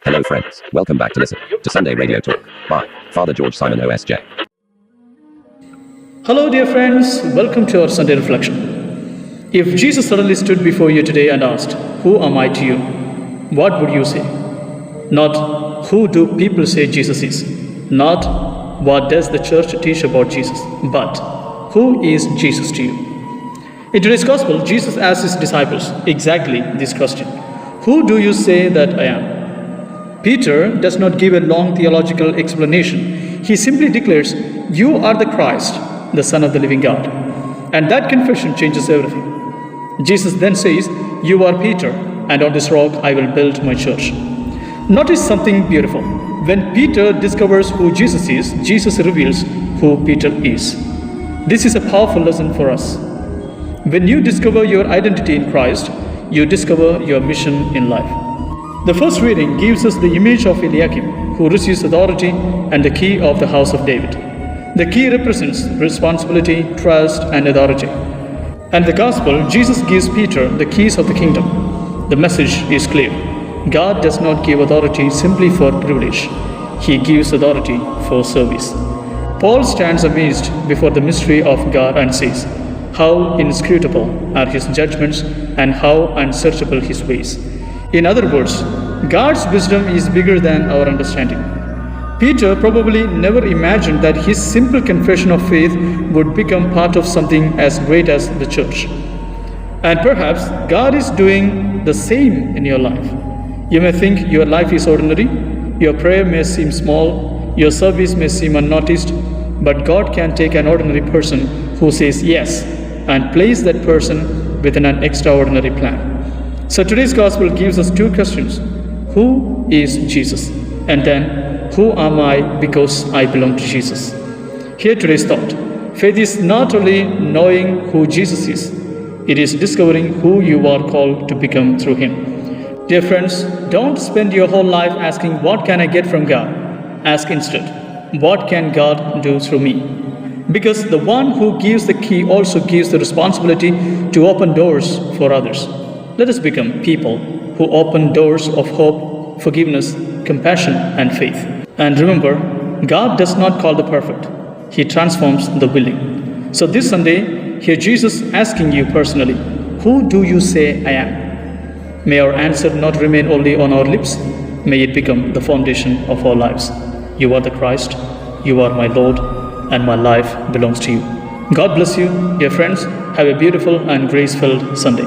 Hello friends, welcome back to listen to Sunday Radio Talk by Father George Simon OSJ. Hello dear friends, welcome to our Sunday reflection. If Jesus suddenly stood before you today and asked, "Who am I to you?" what would you say? Not, "Who do people say Jesus is?" Not, "What does the church teach about Jesus?" but, "Who is Jesus to you?" In today's Gospel, Jesus asked his disciples exactly this question. Who do you say that I am? Peter does not give a long theological explanation. He simply declares, "You are the Christ, the Son of the living God." And that confession changes everything. Jesus then says, "You are Peter, and on this rock I will build my church." Notice something beautiful. When Peter discovers who Jesus is, Jesus reveals who Peter is. This is a powerful lesson for us. When you discover your identity in Christ, you discover your mission in life. The first reading gives us the image of Eliakim, who receives authority and the key of the house of David. The key represents responsibility, trust, and authority. And the Gospel, Jesus gives Peter the keys of the kingdom. The message is clear. God does not give authority simply for privilege. He gives authority for service. Paul stands amazed before the mystery of God and says, "How inscrutable are his judgments and how unsearchable his ways." In other words, God's wisdom is bigger than our understanding. Peter probably never imagined that his simple confession of faith would become part of something as great as the church. And perhaps God is doing the same in your life. You may think your life is ordinary, your prayer may seem small, your service may seem unnoticed, but God can take an ordinary person who says yes and place that person within an extraordinary plan. So today's Gospel gives us two questions. Who is Jesus? And then, who am I because I belong to Jesus? Hear today's thought. Faith is not only knowing who Jesus is, it is discovering who you are called to become through him. Dear friends, don't spend your whole life asking, "What can I get from God?" Ask instead, "What can God do through me?" Because the one who gives the key also gives the responsibility to open doors for others. Let us become people who open doors of hope, forgiveness, compassion, and faith. And remember, God does not call the perfect. He transforms the willing. So this Sunday, hear Jesus asking you personally, "Who do you say I am?" May our answer not remain only on our lips. May it become the foundation of our lives. You are the Christ. You are my Lord. And my life belongs to you. God bless you, dear friends. Have a beautiful and grace-filled Sunday.